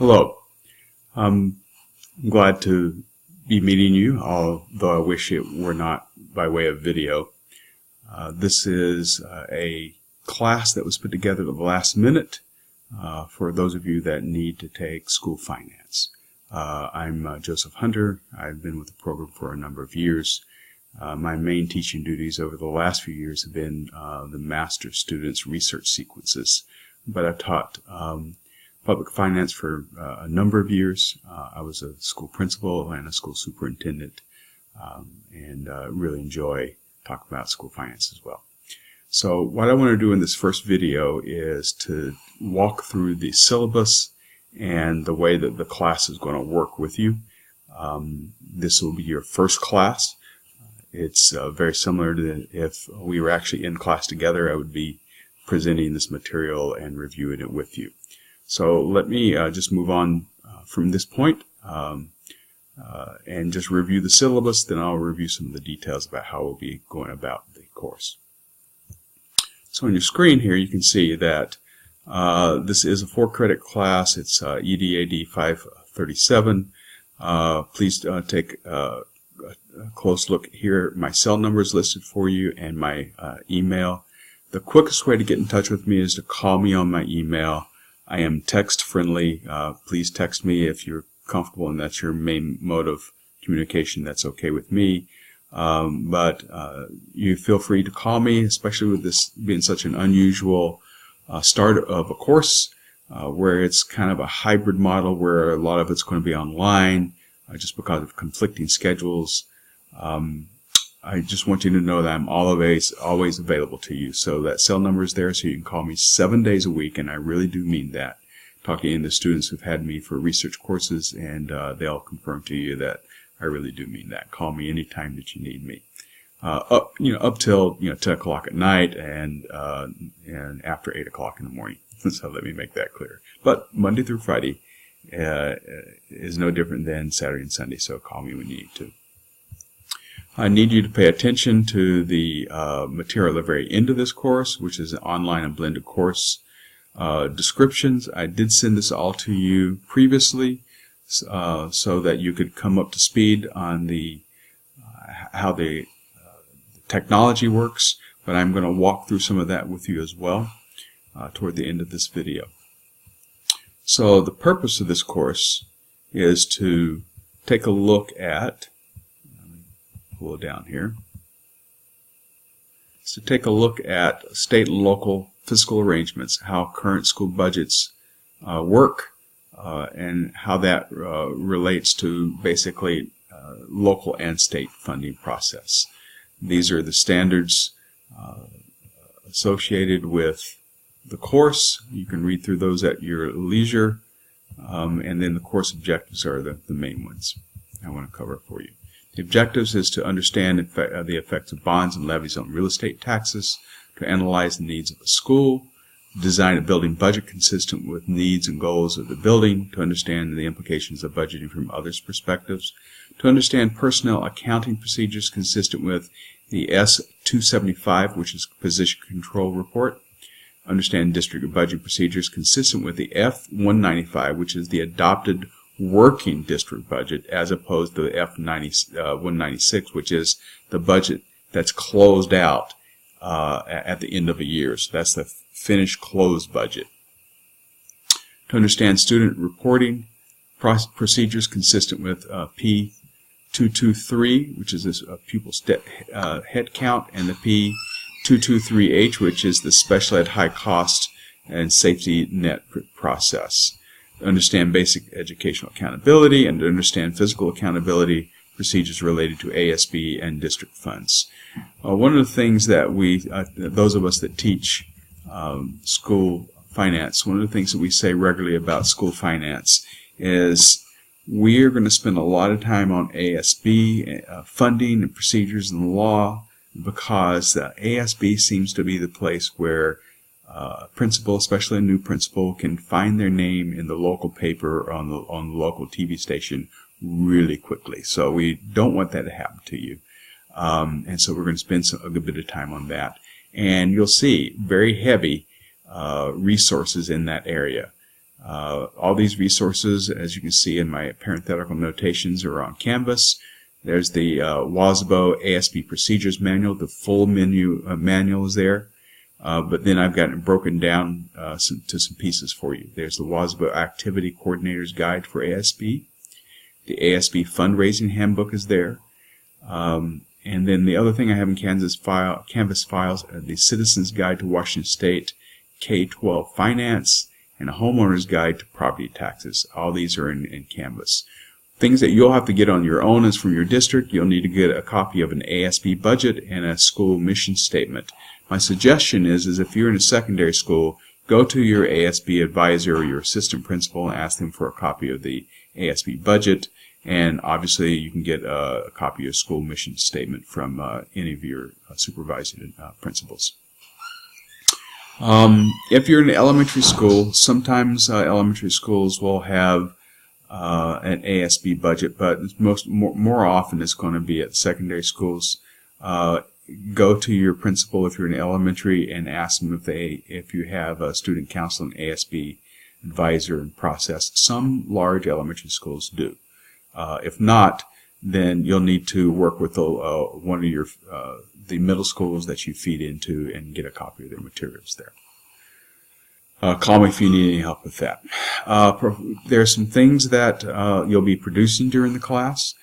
Hello. I'm glad to be meeting you, although I wish it were not by way of video. This is a class that was put together at the last minute for those of you that need to take school finance. I'm Joseph Hunter. I've been with the program for a number of years. My main teaching duties over the last few years have been the master students' research sequences, but I've taught public finance for a number of years. I was a school principal and a school superintendent, and really enjoy talking about school finance as well. So what I want to do in this first video is to walk through the syllabus and the way that the class is going to work with you. This will be your first class. It's very similar to if we were actually in class together. I would be presenting this material and reviewing it with you. So let me just move on from this point and just review the syllabus. Then I'll review some of the details about how we'll be going about the course. So on your screen here you can see that this is a 4-credit class. It's EDAD 537. Please take a close look here. My cell number is listed for you and my email. The quickest way to get in touch with me is to call me on my email. I am text friendly. Please text me if you're comfortable and that's your main mode of communication. That's okay with me. But you feel free to call me, especially with this being such an unusual start of a course where it's kind of a hybrid model where a lot of it's going to be online just because of conflicting schedules. I just want you to know that I'm always available to you. So that cell number is there, so you can call me 7 days a week, and I really do mean that. Talking to students who've had me for research courses, and they'll confirm to you that I really do mean that. Call me anytime that you need me. Up till 10 o'clock at night and after 8 o'clock in the morning. So let me make that clear. But Monday through Friday is no different than Saturday and Sunday. So call me when you need to. I need you to pay attention to the material at the very end of this course, which is an online and blended course. Descriptions, I did send this all to you previously so that you could come up to speed on the how the technology works, but I'm going to walk through some of that with you as well toward the end of this video. So the purpose of this course is to take a look at, pull it down here, is to take a look at state and local fiscal arrangements, how current school budgets work, and how that relates to basically local and state funding process. These are the standards associated with the course. You can read through those at your leisure, and then the course objectives are the main ones I want to cover for you. The objectives is to understand the effects of bonds and levies on real estate taxes, to analyze the needs of a school, design a building budget consistent with needs and goals of the building, to understand the implications of budgeting from others' perspectives, to understand personnel accounting procedures consistent with the S-275, which is Position Control Report, understand district budget procedures consistent with the F-195, which is the adopted working district budget, as opposed to the F-196, which is the budget that's closed out at the end of a year. So that's the finished closed budget. To understand student reporting procedures consistent with P223, which is this pupil head count, and the P223H, which is the special ed high cost and safety net process. To understand basic educational accountability, and to understand physical accountability procedures related to ASB and district funds. One of the things that those of us that teach school finance, one of the things that we say regularly about school finance is we are going to spend a lot of time on ASB funding and procedures and law, because ASB seems to be the place where a principal, especially a new principal, can find their name in the local paper or on the local TV station really quickly. So we don't want that to happen to you. And so we're going to spend a good bit of time on that. And you'll see very heavy resources in that area. All these resources, as you can see in my parenthetical notations, are on Canvas. There's the WASBO ASB Procedures Manual. The full manual is there. But then I've got it broken down to some pieces for you. There's the WASBO Activity Coordinator's Guide for ASB. The ASB Fundraising Handbook is there. And then the other thing I have in Canvas files are the Citizen's Guide to Washington State K-12 Finance and a Homeowner's Guide to Property Taxes. All these are in Canvas. Things that you'll have to get on your own is from your district. You'll need to get a copy of an ASB budget and a school mission statement. My suggestion is if you're in a secondary school, go to your ASB advisor or your assistant principal and ask them for a copy of the ASB budget. And obviously you can get a copy of school mission statement from any of your supervising principals. If you're in an elementary school, sometimes elementary schools will have an ASB budget, but more often it's going to be at secondary schools. Go to your principal if you're in elementary and ask them if you have a student council and ASB advisor and process. Some large elementary schools do. If not, then you'll need to work with one of your the middle schools that you feed into and get a copy of their materials there. Call me if you need any help with that. There are some things that you'll be producing during the class.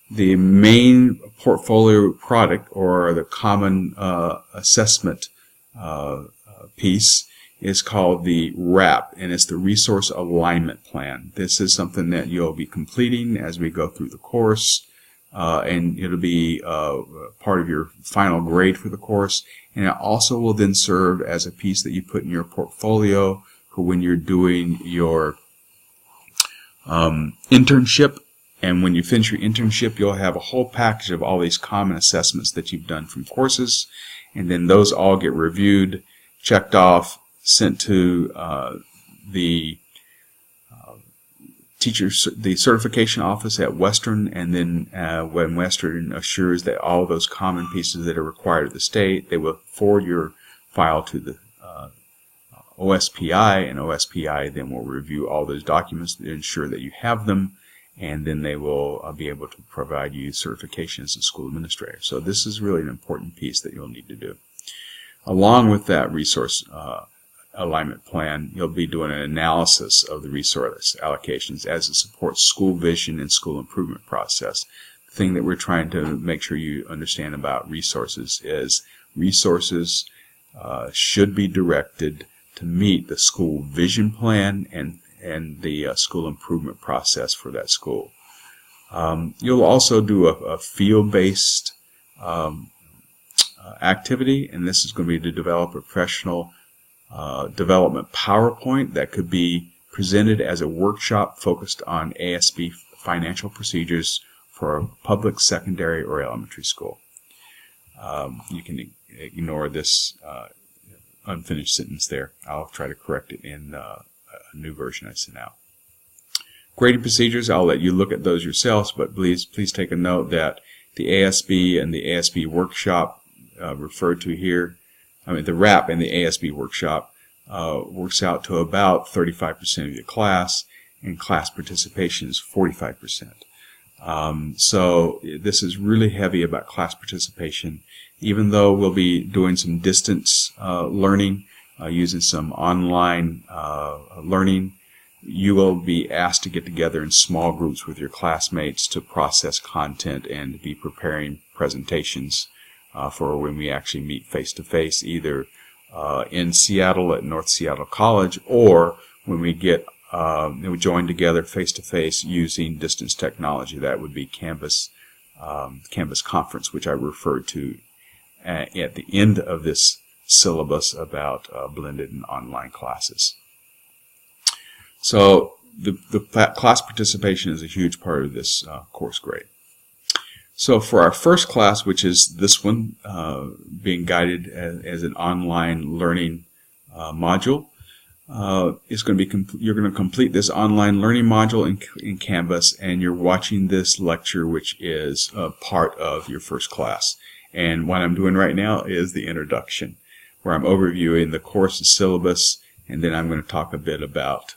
The main portfolio product, or the common assessment piece, is called the RAP, and it's the Resource Alignment Plan. This is something that you'll be completing as we go through the course, and it'll be part of your final grade for the course, and it also will then serve as a piece that you put in your portfolio for when you're doing your internship. And when you finish your internship, you'll have a whole package of all these common assessments that you've done from courses, and then those all get reviewed, checked off, sent to the the certification office at Western, and then when Western assures that all of those common pieces that are required of the state, they will forward your file to the OSPI, and OSPI then will review all those documents to ensure that you have them, and then they will be able to provide you certification as a school administrator. So this is really an important piece that you'll need to do. Along with that resource alignment plan, you'll be doing an analysis of the resource allocations as it supports school vision and school improvement process. The thing that we're trying to make sure you understand about resources is resources should be directed to meet the school vision plan and the school improvement process for that school. You'll also do a field-based activity, and this is going to be to develop a professional development PowerPoint that could be presented as a workshop focused on ASB financial procedures for a public secondary or elementary school. You can ignore this unfinished sentence there. I'll try to correct it in a new version I sent out. Grading procedures, I'll let you look at those yourselves, but please take a note that the ASB and the ASB workshop referred to here, the RAP and the ASB workshop works out to about 35% of your class, and class participation is 45%. So this is really heavy about class participation. Even though we'll be doing some distance learning, using some online learning, you will be asked to get together in small groups with your classmates to process content and to be preparing presentations for when we actually meet face-to-face, either in Seattle at North Seattle College, or when we we join together face-to-face using distance technology. That would be Canvas Conference, which I referred to at the end of this syllabus about blended and online classes. So the class participation is a huge part of this course grade. So for our first class, which is this one, being guided as an online learning module, it's going to be you're going to complete this online learning module in Canvas, and you're watching this lecture, which is part of your first class. And what I'm doing right now is the introduction, where I'm overviewing the course and syllabus, and then I'm going to talk a bit about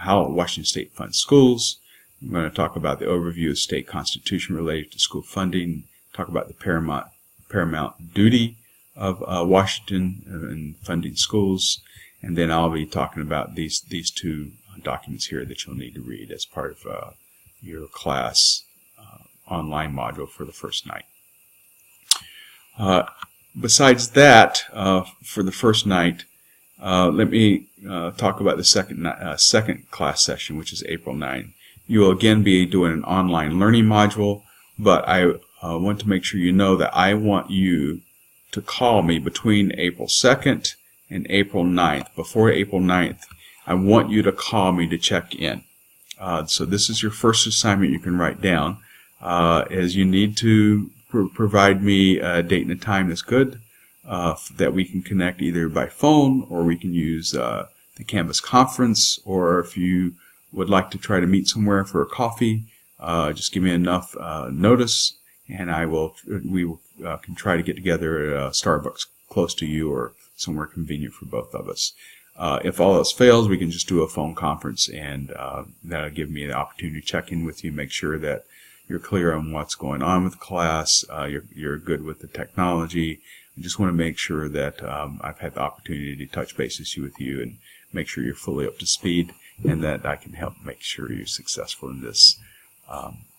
how Washington State funds schools. I'm going to talk about the overview of state constitution related to school funding, talk about the paramount duty of Washington in funding schools, and then I'll be talking about these two documents here that you'll need to read as part of your class online module for the first night. Besides that, for the first night, let me talk about the second class session, which is April 9. You will again be doing an online learning module, but I want to make sure you know that I want you to call me between April 2nd and April 9th. Before April 9th, I want you to call me to check in. So this is your first assignment you can write down, as you need to provide me a date and a time that's good, that we can connect either by phone, or we can use the Canvas conference, or if you would like to try to meet somewhere for a coffee, just give me enough notice, and we can try to get together at a Starbucks close to you or somewhere convenient for both of us. If all else fails, we can just do a phone conference, and that'll give me the opportunity to check in with you, make sure that you're clear on what's going on with the class, you're good with the technology. I just want to make sure that I've had the opportunity to touch bases with you and make sure you're fully up to speed, and that I can help make sure you're successful in this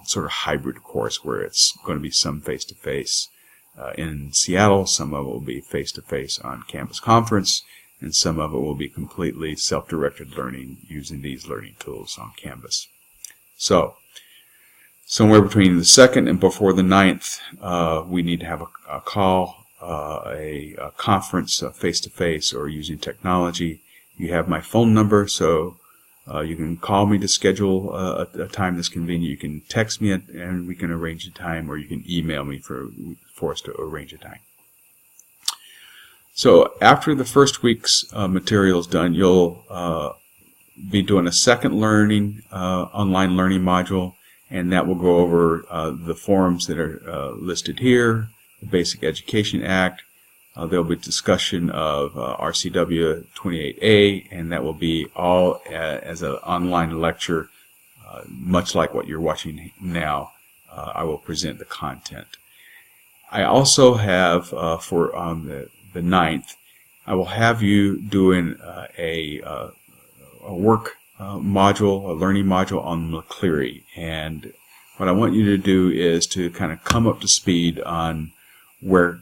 sort of hybrid course where it's going to be some face-to-face in Seattle, some of it will be face-to-face on Canvas Conference, and some of it will be completely self-directed learning using these learning tools on Canvas. So, somewhere between the 2nd and before the 9th, we need to have a call, a conference face-to-face or using technology. You have my phone number, so you can call me to schedule a time that's convenient. You can text me and we can arrange a time, or you can email me for us to arrange a time. So after the first week's material is done, you'll be doing a second online learning module, and that will go over the forms that are listed here, the Basic Education Act. There will be discussion of RCW 28A, and that will be all as an online lecture, much like what you're watching now. I will present the content. I also have, for the 9th, I will have you doing a work module, a learning module on McCleary. And what I want you to do is to kind of come up to speed on where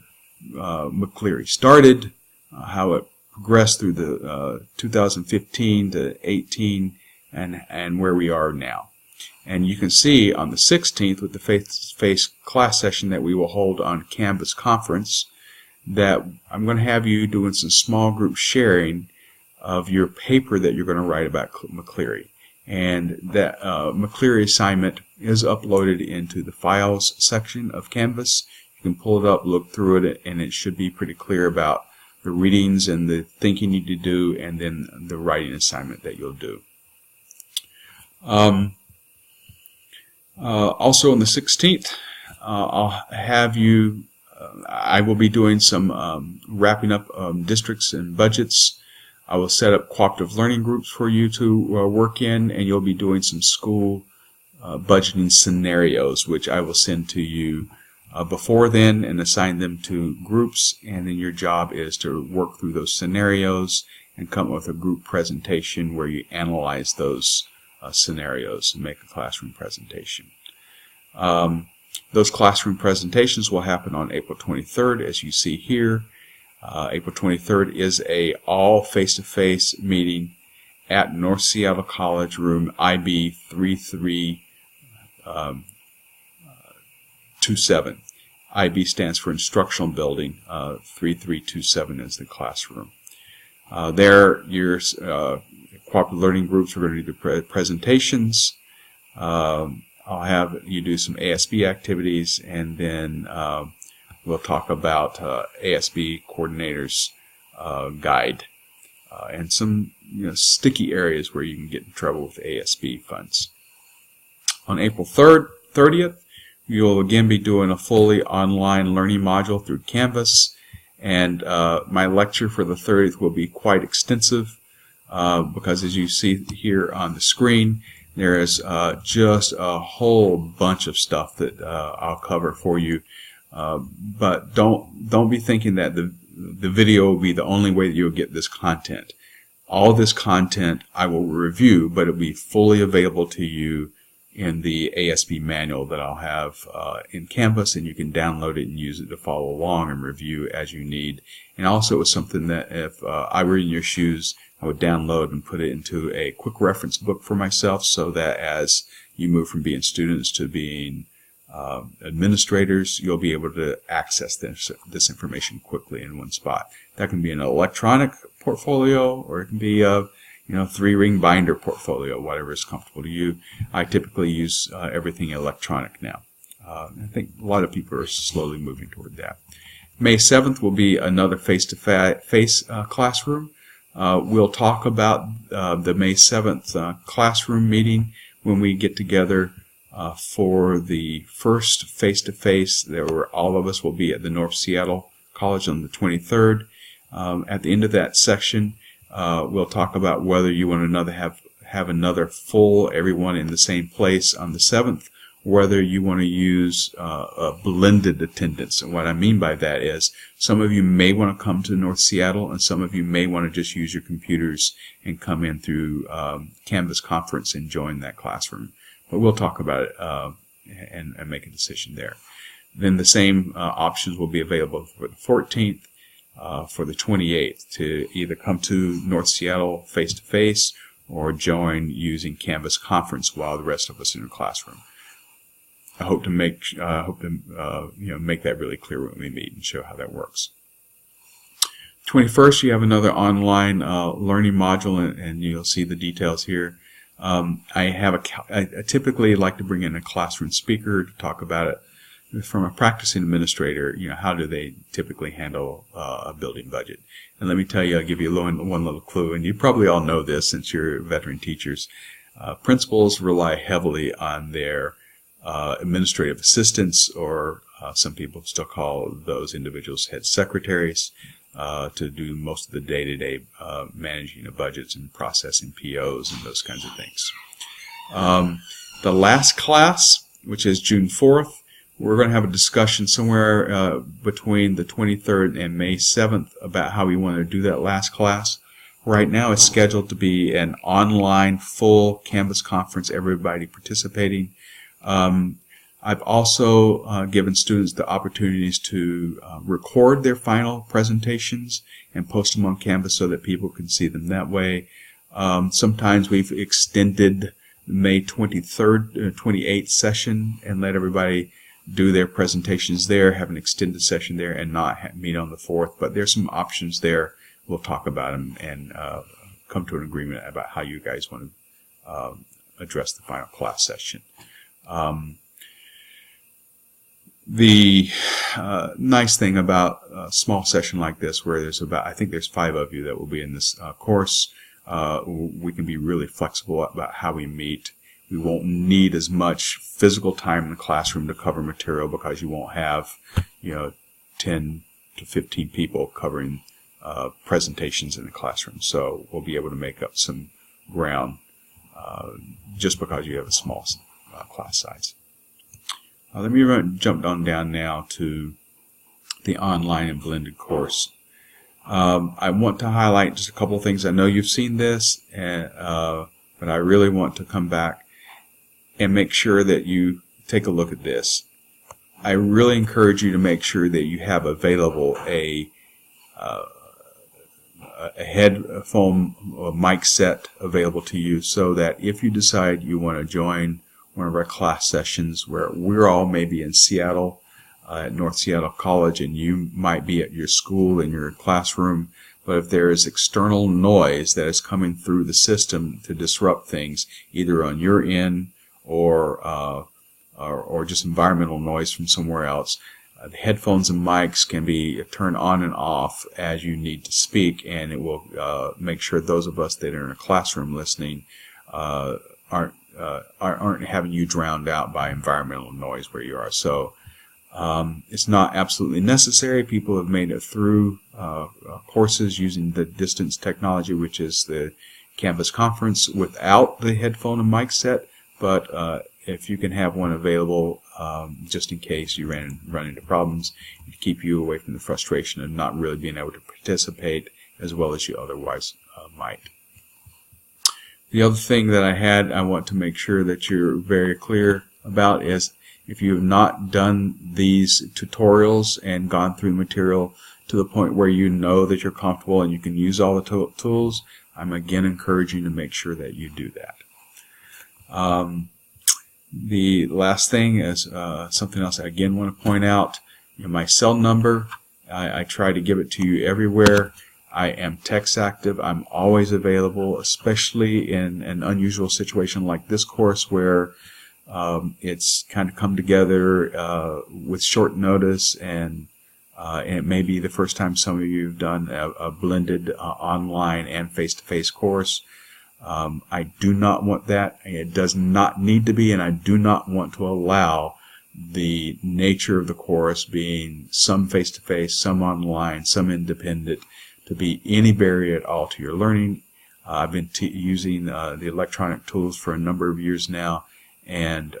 McCleary started, how it progressed through the 2015 to 18, and where we are now. And you can see on the 16th with the face-to-face class session that we will hold on Canvas Conference that I'm going to have you doing some small group sharing of your paper that you're going to write about McCleary. And that McCleary assignment is uploaded into the Files section of Canvas. You can pull it up, look through it, and it should be pretty clear about the readings and the thinking you need to do, and then the writing assignment that you'll do. Also on the 16th, I'll have you, I will be doing some wrapping up districts and budgets. I will set up cooperative learning groups for you to work in, and you'll be doing some school budgeting scenarios, which I will send to you before then and assign them to groups, and then your job is to work through those scenarios and come up with a group presentation where you analyze those scenarios and make a classroom presentation. Those classroom presentations will happen on April 23rd, as you see here. April 23rd is a all face-to-face meeting at North Seattle College, room IB 3327. IB stands for Instructional Building. 3327 is the classroom. There, your cooperative learning groups are going to do the presentations. I'll have you do some ASB activities, and then we'll talk about ASB coordinators guide and some sticky areas where you can get in trouble with ASB funds. On April 30th, you'll again be doing a fully online learning module through Canvas, and my lecture for the 30th will be quite extensive. because as you see here on the screen, there is just a whole bunch of stuff that I'll cover for you. But don't be thinking that the video will be the only way that you'll get this content. All this content I will review, but it'll be fully available to you in the ASB manual that I'll have in Canvas, and you can download it and use it to follow along and review as you need. And also it's something that if I were in your shoes, I would download and put it into a quick reference book for myself, so that as you move from being students to being administrators, you'll be able to access this information quickly in one spot. That can be an electronic portfolio, or it can be a 3-ring binder portfolio, whatever is comfortable to you. I typically use everything electronic now. I think a lot of people are slowly moving toward that. May 7th will be another face-to-face classroom. We'll talk about the May 7th classroom meeting when we get together for the first face-to-face. All of us will be at the North Seattle College on the 23rd. At the end of that section, we'll talk about whether you want to have another full everyone in the same place on the 7th, whether you want to use a blended attendance. And what I mean by that is some of you may want to come to North Seattle, and some of you may want to just use your computers and come in through Canvas Conference and join that classroom. But we'll talk about it and make a decision there. Then the same options will be available for the 14th, for the 28th, to either come to North Seattle face-to-face or join using Canvas Conference while the rest of us are in the classroom. I hope to make make that really clear when we meet and show how that works. 21st, you have another online learning module, and you'll see the details here. I typically like to bring in a classroom speaker to talk about it. From a practicing administrator, how do they typically handle a building budget? And let me tell you, I'll give you one little clue, and you probably all know this since you're veteran teachers. Principals rely heavily on their administrative assistants, or some people still call those individuals head secretaries, to do most of the day-to-day managing of budgets and processing POs and those kinds of things. The last class, which is June 4th, we're going to have a discussion somewhere between the 23rd and May 7th about how we want to do that last class. Right now it's scheduled to be an online full Canvas conference, everybody participating. I've also given students the opportunities to record their final presentations and post them on Canvas so that people can see them that way. Sometimes we've extended May 23rd, 28th session and let everybody do their presentations there, have an extended session there, and not meet on the 4th. But there's some options there. We'll talk about them and come to an agreement about how you guys want to address the final class session. The nice thing about a small session like this, where I think there's 5 of you that will be in this course, we can be really flexible about how we meet. We won't need as much physical time in the classroom to cover material, because you won't have 10 to 15 people covering presentations in the classroom. So we'll be able to make up some ground just because you have a small class size. Let me jump on down now to the online and blended course. I want to highlight just a couple of things. I know you've seen this, but I really want to come back and make sure that you take a look at this. I really encourage you to make sure that you have available a headphone mic set available to you, so that if you decide you want to join one of our class sessions where we're all maybe in Seattle, at North Seattle College, and you might be at your school in your classroom, but if there is external noise that is coming through the system to disrupt things, either on your end or just environmental noise from somewhere else, the headphones and mics can be turned on and off as you need to speak, and it will make sure those of us that are in a classroom listening aren't having you drowned out by environmental noise where you are. So it's not absolutely necessary. People have made it through courses using the distance technology, which is the Canvas conference, without the headphone and mic set, but if you can have one available just in case you run into problems, to keep you away from the frustration of not really being able to participate as well as you otherwise might. The other thing that I want to make sure that you're very clear about is, if you have not done these tutorials and gone through the material to the point where you know that you're comfortable and you can use all the tools, I'm again encouraging you to make sure that you do that. The last thing is something else I again want to point out. My cell number, I try to give it to you everywhere. I am text active. I'm always available, especially in an unusual situation like this course where it's kind of come together with short notice, and it may be the first time some of you have done a blended online and face-to-face course. I do not want that. It does not need to be, and I do not want to allow the nature of the course being some face-to-face, some online, some independent to be any barrier at all to your learning. I've been using the electronic tools for a number of years now, and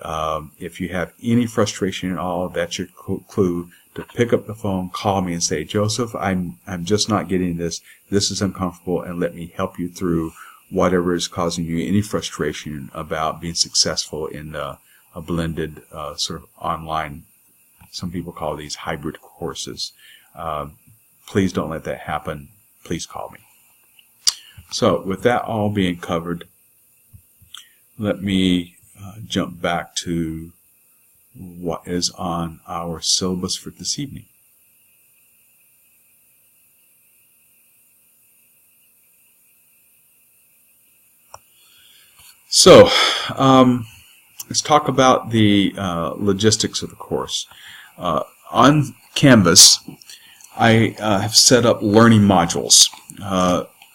if you have any frustration at all, that's your clue to pick up the phone, call me, and say, Joseph, I'm just not getting this. This is uncomfortable, and let me help you through whatever is causing you any frustration about being successful in a blended sort of online, some people call these hybrid courses. Please don't let that happen. Please call me. So with that all being covered, let me jump back to what is on our syllabus for this evening. So let's talk about the logistics of the course. On Canvas, I have set up learning modules.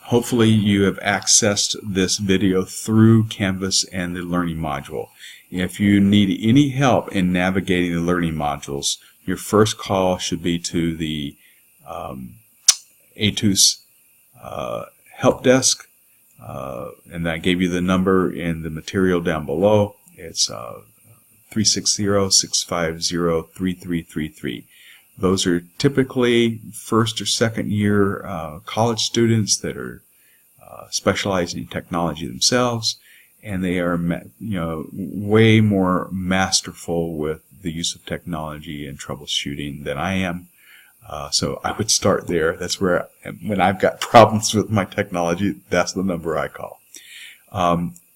Hopefully you have accessed this video through Canvas and the learning module. If you need any help in navigating the learning modules, your first call should be to the ATUS help desk, and I gave you the number in the material down below. It's 360-650-3333. Those are typically first or second year college students that are specializing in technology themselves, and they are way more masterful with the use of technology and troubleshooting than I am. So I would start there. That's where, when I've got problems with my technology, that's the number I call.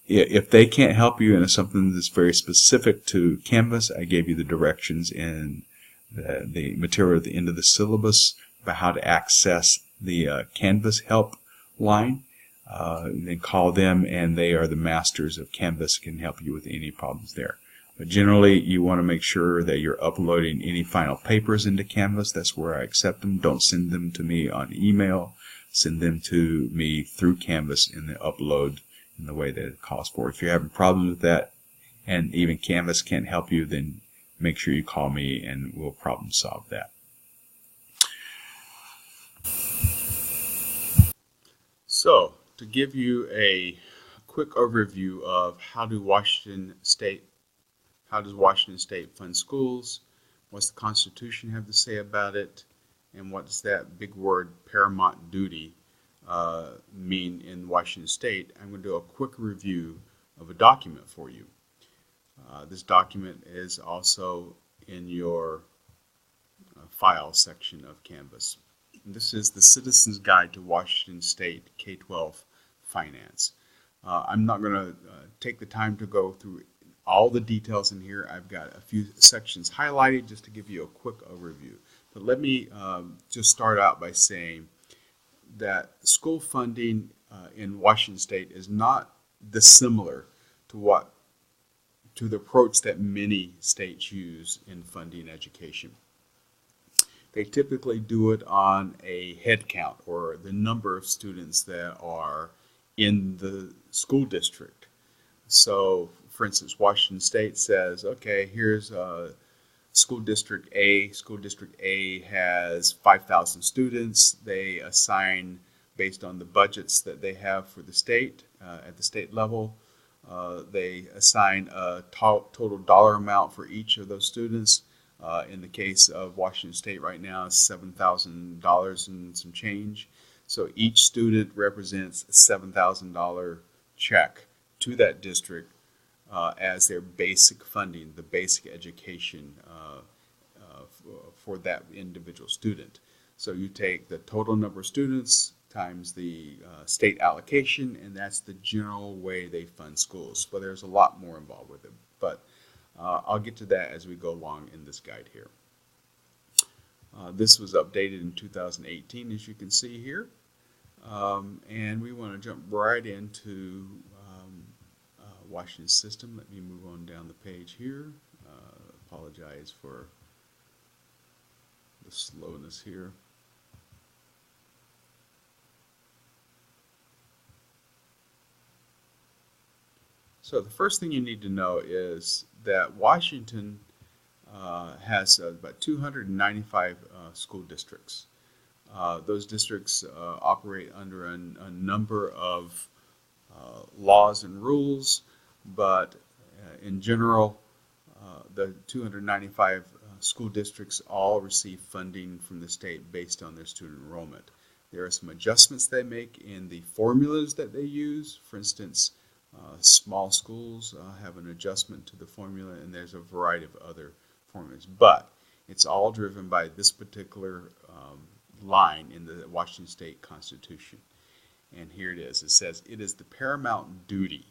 If they can't help you and it's something that's very specific to Canvas, I gave you the directions in the material at the end of the syllabus about how to access the Canvas help line. Then call them, and they are the masters of Canvas, can help you with any problems there. But generally, you want to make sure that you're uploading any final papers into Canvas. That's where I accept them. Don't send them to me on email. Send them to me through Canvas in the upload in the way that it calls for. If you're having problems with that, and even Canvas can't help you, then make sure you call me and we'll problem solve that. So, to give you a quick overview of how does Washington State fund schools, what's the Constitution have to say about it, and what does that big word paramount duty mean in Washington State, I'm going to do a quick review of a document for you. This document is also in your file section of Canvas. And this is the Citizen's Guide to Washington State K-12 Finance. I'm not going to take the time to go through all the details in here. I've got a few sections highlighted just to give you a quick overview. But let me just start out by saying that school funding in Washington State is not dissimilar to the approach that many states use in funding education. They typically do it on a head count, or the number of students that are in the school district. So, for instance, Washington State says, okay, here's School District A. School District A has 5,000 students. They assign based on the budgets that they have for the state at the state level. They assign a total dollar amount for each of those students. In the case of Washington State right now, it's $7,000 and some change. So each student represents a $7,000 check to that district as their basic funding, the basic education for that individual student. So you take the total number of students times the state allocation, and that's the general way they fund schools. But there's a lot more involved with it. But I'll get to that as we go along in this guide here. This was updated in 2018, as you can see here. And we want to jump right into Washington system. Let me move on down the page here. Apologize for the slowness here. So the first thing you need to know is that Washington has about 295 school districts. Those districts operate under a number of laws and rules, but in general, the 295 school districts all receive funding from the state based on their student enrollment. There are some adjustments they make in the formulas that they use. For instance, small schools have an adjustment to the formula, and there's a variety of other formulas. But it's all driven by this particular line in the Washington State Constitution. And here it is. It says, "It is the paramount duty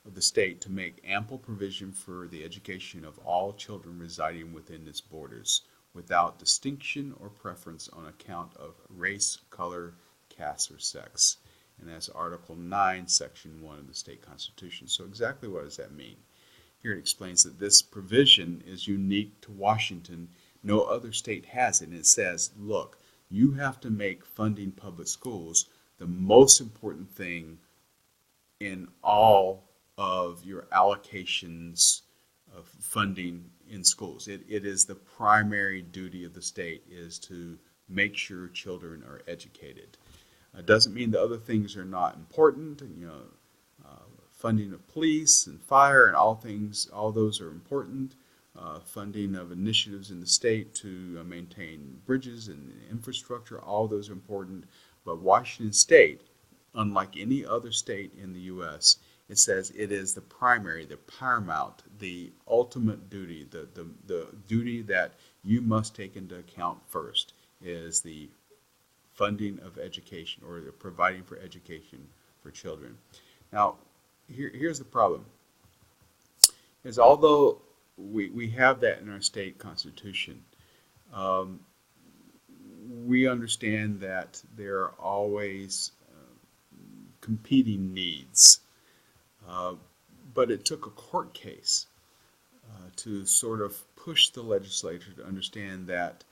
of the state to make ample provision for the education of all children residing within its borders, without distinction or preference on account of race, color, caste, or sex." And that's Article 9, Section 1 of the state constitution. So exactly what does that mean? Here it explains that this provision is unique to Washington. No other state has it. And it says, look, you have to make funding public schools the most important thing in all of your allocations of funding in schools. It is the primary duty of the state is to make sure children are educated. It doesn't mean the other things are not important. Funding of police and fire and all those are important. Funding of initiatives in the state to maintain bridges and infrastructure, all those are important. But Washington State, unlike any other state in the U.S., it says it is the primary, the paramount, the ultimate duty, the duty that you must take into account first is the funding of education, or the providing for education for children. Now, here's the problem. Is although we have that in our state constitution, we understand that there are always competing needs. But it took a court case to sort of push the legislature to understand that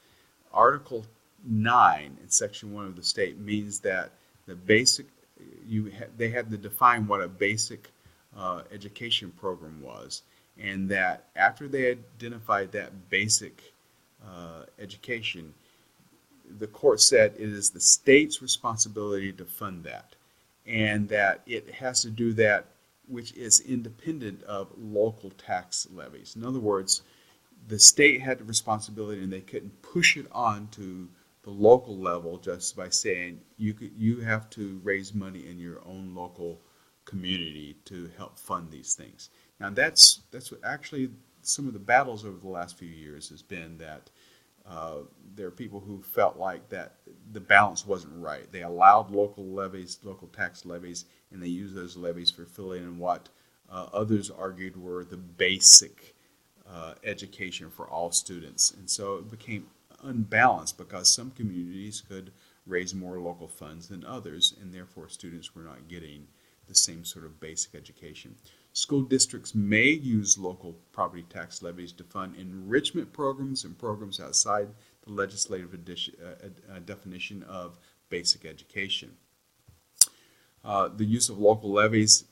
Article 9 in Section 1 of the state means that the basic, they had to define what a basic education program was, and that after they identified that basic education, the court said it is the state's responsibility to fund that, and that it has to do that which is independent of local tax levies. In other words, the state had the responsibility and they couldn't push it on to the local level just by saying you have to raise money in your own local community to help fund these things. Now that's what actually some of the battles over the last few years has been, that there are people who felt like that the balance wasn't right. They allowed local levies, local tax levies, and they used those levies for filling in what others argued were the basic education for all students. And so it became unbalanced because some communities could raise more local funds than others, and therefore students were not getting the same sort of basic education. School districts may use local property tax levies to fund enrichment programs and programs outside the legislative definition of basic education. The use of local levies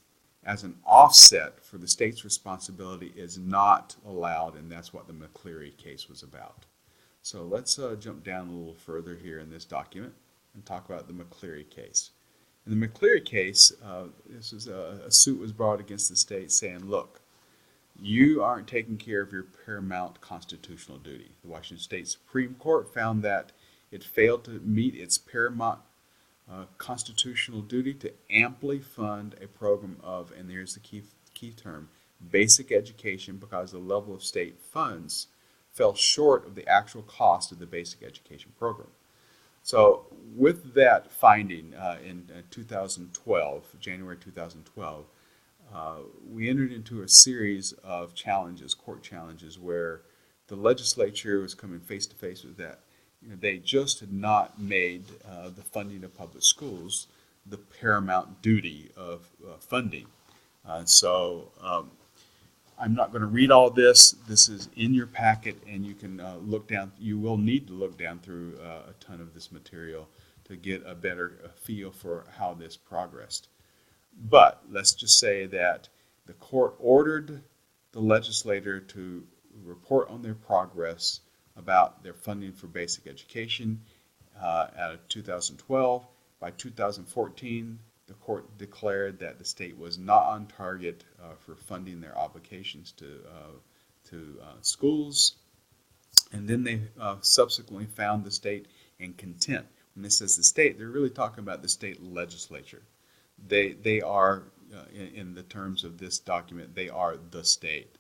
as an offset for the state's responsibility is not allowed, and that's what the McCleary case was about. So let's jump down a little further here in this document and talk about the McCleary case. In the McCleary case, this was a suit was brought against the state saying, look, you aren't taking care of your paramount constitutional duty. The Washington State Supreme Court found that it failed to meet its paramount constitutional duty to amply fund a program of, and there's the key term, basic education, because the level of state funds fell short of the actual cost of the basic education program. So with that finding in 2012, January 2012, we entered into a series of challenges, court challenges, where the legislature was coming face to face with that. They just had not made the funding of public schools the paramount duty of funding. So I'm not going to read all this. This is in your packet, and you can look down. You will need to look down through a ton of this material to get a better feel for how this progressed. But let's just say that the court ordered the legislator to report on their progress about their funding for basic education out of 2012. By 2014, the court declared that the state was not on target for funding their obligations to schools, and then they subsequently found the state in contempt. When it says the state, they're really talking about the state legislature. They are, in the terms of this document, they are the state.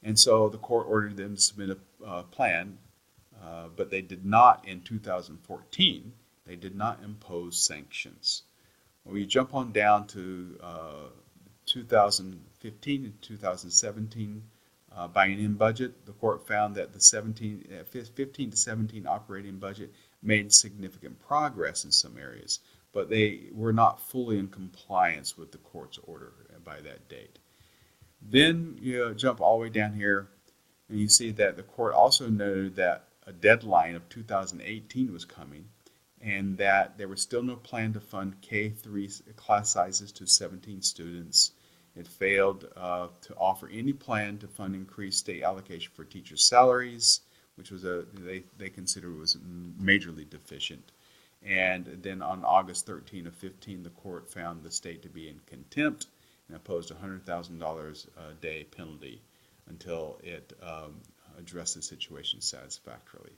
And so the court ordered them to submit a plan, but they did not, in 2014, they did not impose sanctions. When we jump on down to 2015 and 2017 biennium budget, the court found that the 15 to 17 operating budget made significant progress in some areas, but they were not fully in compliance with the court's order by that date. Then you jump all the way down here, and you see that the court also noted that a deadline of 2018 was coming, and that there was still no plan to fund K-3 class sizes to 17 students. It failed to offer any plan to fund increased state allocation for teacher salaries, which was they considered was majorly deficient. And then on August 13 of 15, the court found the state to be in contempt and imposed a $100,000 a day penalty until it addressed the situation satisfactorily.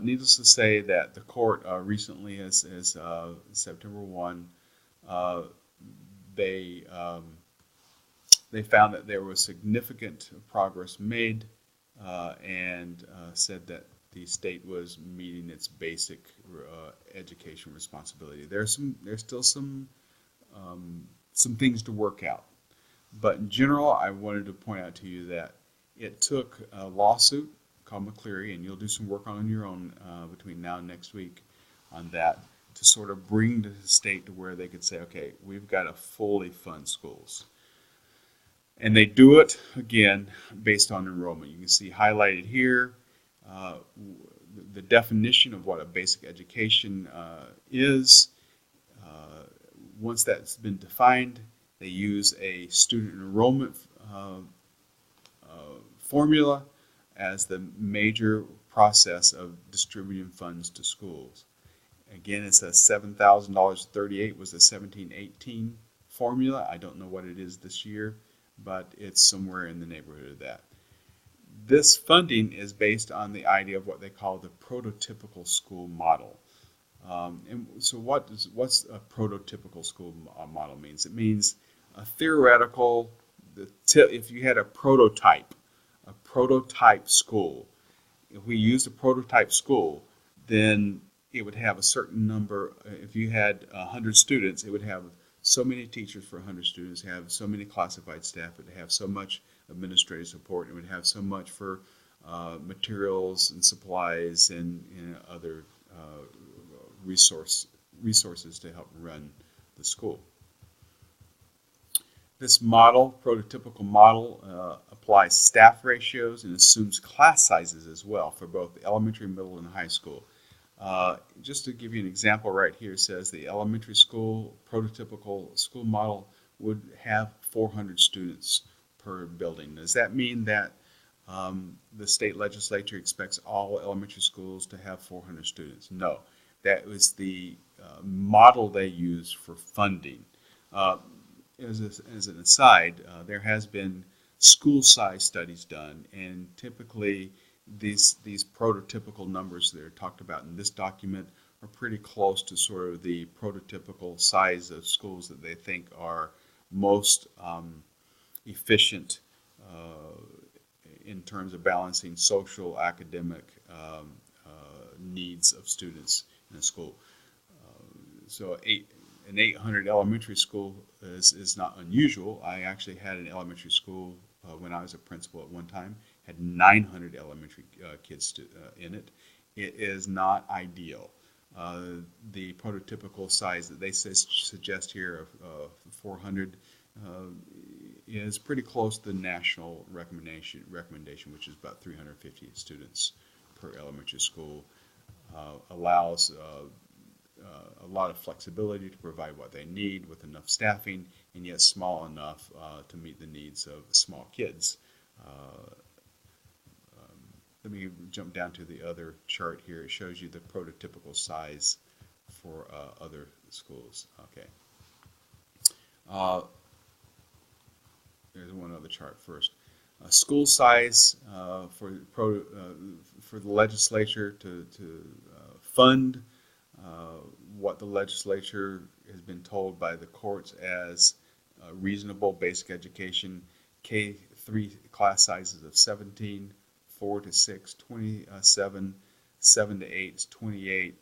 Needless to say that the court recently, as September 1, they found that there was significant progress made and said that the state was meeting its basic education responsibility. There's still some things to work out, but in general, I wanted to point out to you that it took a lawsuit called McCleary, and you'll do some work on your own between now and next week on that, to sort of bring the state to where they could say, okay, we've got to fully fund schools. And they do it, again, based on enrollment. You can see highlighted here the definition of what a basic education is. Once that's been defined, they use a student enrollment formula as the major process of distributing funds to schools. Again, it says $7,038 was the 17-18 formula. I don't know what it is this year, but it's somewhere in the neighborhood of that. This funding is based on the idea of what they call the prototypical school model. And so what's a prototypical school model means? It means a theoretical, if you had a prototype school, if we used a prototype school, then it would have a certain number. If you had 100 students, it would have so many teachers for 100 students, have so many classified staff, it would have so much administrative support, it would have so much for materials and supplies and other resources to help run the school. This model, prototypical model, applies staff ratios and assumes class sizes as well for both elementary, middle, and high school. Just to give you an example right here, it says the elementary school prototypical school model would have 400 students per building. Does that mean that the state legislature expects all elementary schools to have 400 students? No, that was the model they use for funding. As an aside, there has been school size studies done, and typically these prototypical numbers that are talked about in this document are pretty close to sort of the prototypical size of schools that they think are most efficient in terms of balancing social, academic needs of students in a school. So an 800 elementary school is not unusual. I actually had an elementary school when I was a principal at one time, had 900 elementary kids in it. It is not ideal. The prototypical size that they suggest here of 400 is pretty close to the national recommendation, which is about 350 students per elementary school. Allows a lot of flexibility to provide what they need with enough staffing, and yet small enough to meet the needs of small kids. Let me jump down to the other chart here. It shows you the prototypical size for other schools. Okay. There's one other chart first. School size for the legislature to fund what the legislature has been told by the courts as reasonable basic education. K-3 class sizes of 17, 4 to 6, 27, 7 to 8 is 28,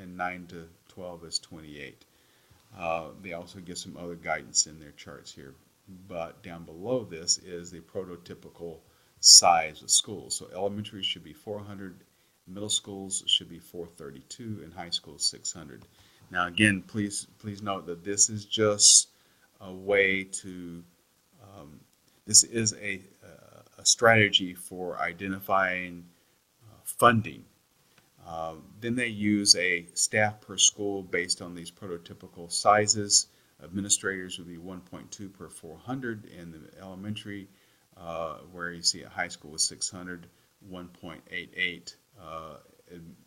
and 9 to 12 is 28. They also give some other guidance in their charts here. But down below this is the prototypical size of schools. So elementary should be 400, middle schools should be 432, and high schools 600. Now again, please note that this is just a way to, this is a strategy for identifying funding. Then they use a staff per school based on these prototypical sizes. Administrators would be 1.2 per 400 in the elementary, where you see a high school with 600, 1.88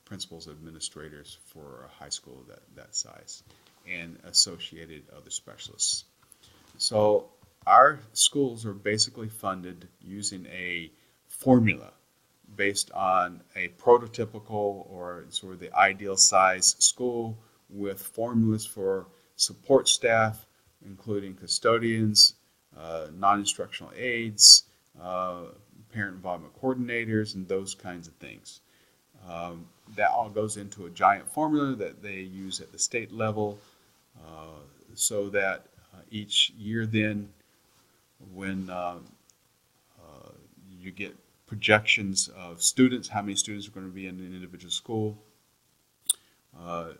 principals administrators for a high school that size, and associated other specialists. So our schools are basically funded using a formula based on a prototypical or sort of the ideal size school with formulas for support staff, including custodians, non-instructional aides, parent involvement coordinators, and those kinds of things. That all goes into a giant formula that they use at the state level, so that each year then, when you get projections of students, how many students are going to be in an individual school,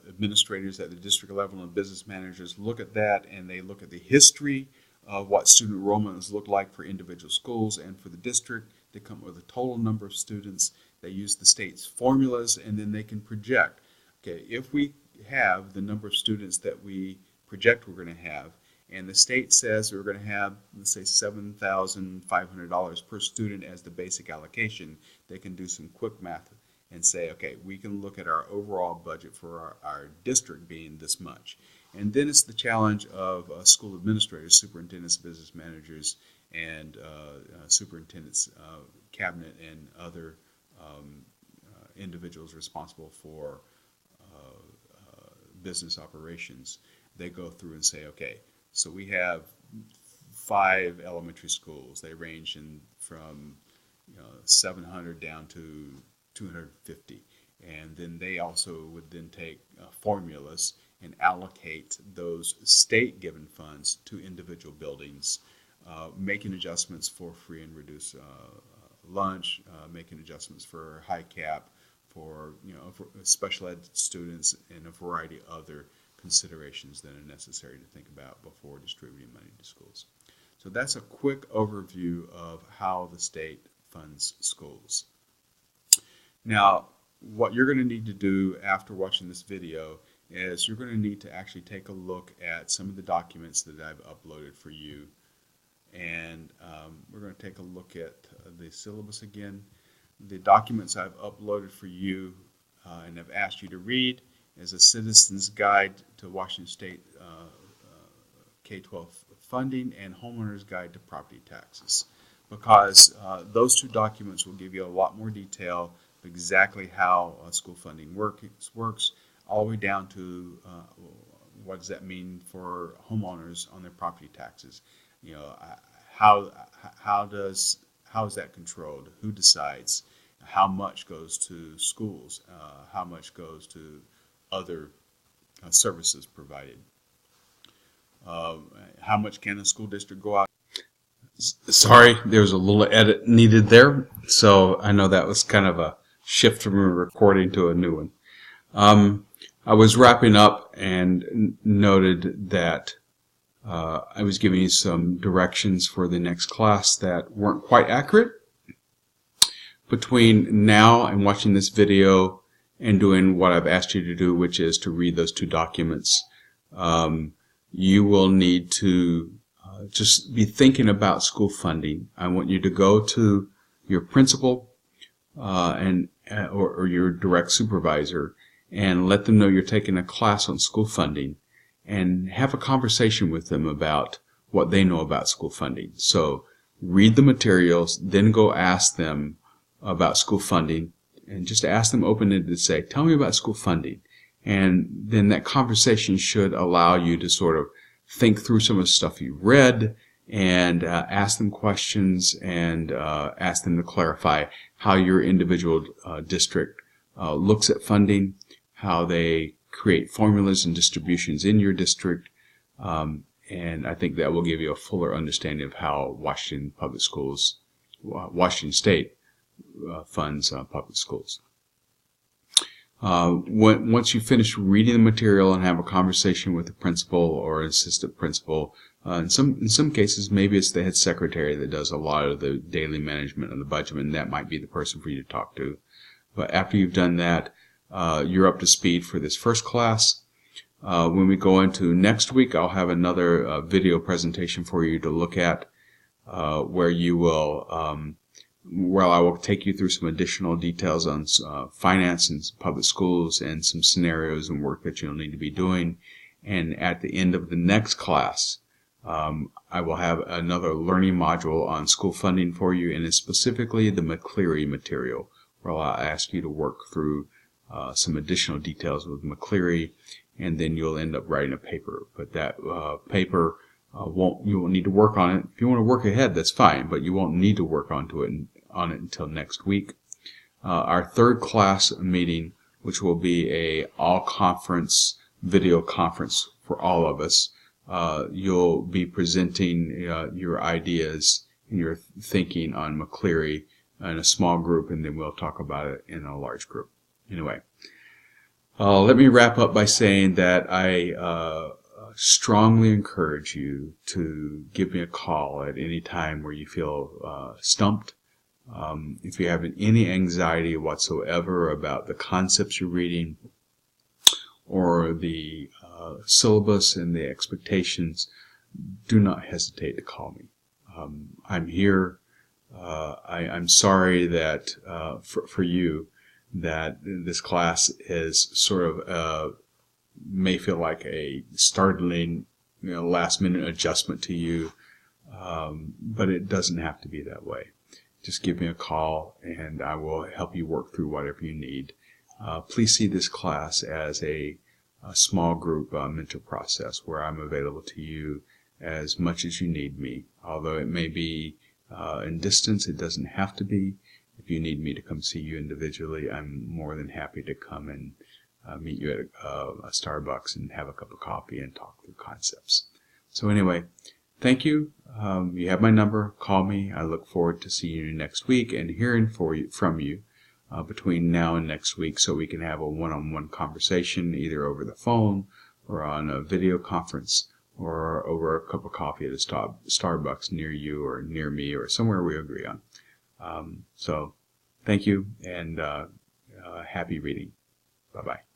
administrators at the district level and business managers look at that, and they look at the history of what student enrollment has looked like for individual schools and for the district. They come up with a total number of students. They use the state's formulas, and then they can project, okay, if we have the number of students that we project we're going to have, and the state says we're going to have, let's say, $7,500 per student as the basic allocation, they can do some quick math and say, okay, we can look at our overall budget for our district being this much. And then it's the challenge of school administrators, superintendents, business managers, and superintendents, cabinet, and other individuals responsible for business operations. They go through and say, okay, so we have 5 elementary schools. They range from 700 down to 250, and then they also would then take formulas and allocate those state-given funds to individual buildings, making adjustments for free and reduced lunch, making adjustments for high cap, for for special ed students, and a variety of other considerations that are necessary to think about before distributing money to schools. So that's a quick overview of how the state funds schools. Now, what you're going to need to do after watching this video is you're going to need to actually take a look at some of the documents that I've uploaded for you. And we're going to take a look at the syllabus again. The documents I've uploaded for you and have asked you to read is a Citizen's Guide to Washington State K-12 Funding and Homeowner's Guide to Property Taxes, because those two documents will give you a lot more detail of exactly how school funding works, all the way down to what does that mean for homeowners on their property taxes. You know, how is that controlled? Who decides? How much goes to schools? How much goes to other services provided? How much can a school district go out? Sorry, there was a little edit needed there, so I know that was kind of a shift from a recording to a new one. I was wrapping up and noted that I was giving you some directions for the next class that weren't quite accurate. Between now and watching this video and doing what I've asked you to do, which is to read those two documents, you will need to just be thinking about school funding. I want you to go to your principal or your direct supervisor and let them know you're taking a class on school funding, and have a conversation with them about what they know about school funding. So read the materials, then go ask them about school funding, and just ask them open-ended to say, tell me about school funding. And then that conversation should allow you to sort of think through some of the stuff you read and ask them questions and ask them to clarify how your individual district looks at funding, how they create formulas and distributions in your district, and I think that will give you a fuller understanding of how Washington State funds public schools. Once you finish reading the material and have a conversation with the principal or assistant principal, in some cases maybe it's the head secretary that does a lot of the daily management of the budget, and that might be the person for you to talk to. But after you've done that, you're up to speed for this first class. When we go into next week, I'll have another video presentation for you to look at, where I will take you through some additional details on finance and public schools and some scenarios and work that you'll need to be doing. And at the end of the next class, I will have another learning module on school funding for you, and it's specifically the McCleary material, where I'll ask you to work through some additional details with McCleary, and then you'll end up writing a paper. But that paper you won't need to work on it. If you want to work ahead, that's fine, but you won't need to work on it until next week. Our third class meeting, which will be a all-conference video conference for all of us, you'll be presenting your ideas and your thinking on McCleary in a small group, and then we'll talk about it in a large group. Anyway, let me wrap up by saying that I strongly encourage you to give me a call at any time where you feel stumped. If you're having any anxiety whatsoever about the concepts you're reading or the syllabus and the expectations, do not hesitate to call me. I'm here. I'm sorry that for you that this class is sort of may feel like a startling, last-minute adjustment to you, but it doesn't have to be that way. Just give me a call, and I will help you work through whatever you need. Please see this class as a small group mentor process where I'm available to you as much as you need me. Although it may be in distance, it doesn't have to be. If you need me to come see you individually, I'm more than happy to come and meet you at a Starbucks and have a cup of coffee and talk through concepts. So anyway, thank you. You have my number. Call me. I look forward to seeing you next week and hearing from you between now and next week, so we can have a one-on-one conversation either over the phone or on a video conference or over a cup of coffee at a Starbucks near you or near me or somewhere we agree on. So thank you, and happy reading. Bye-bye.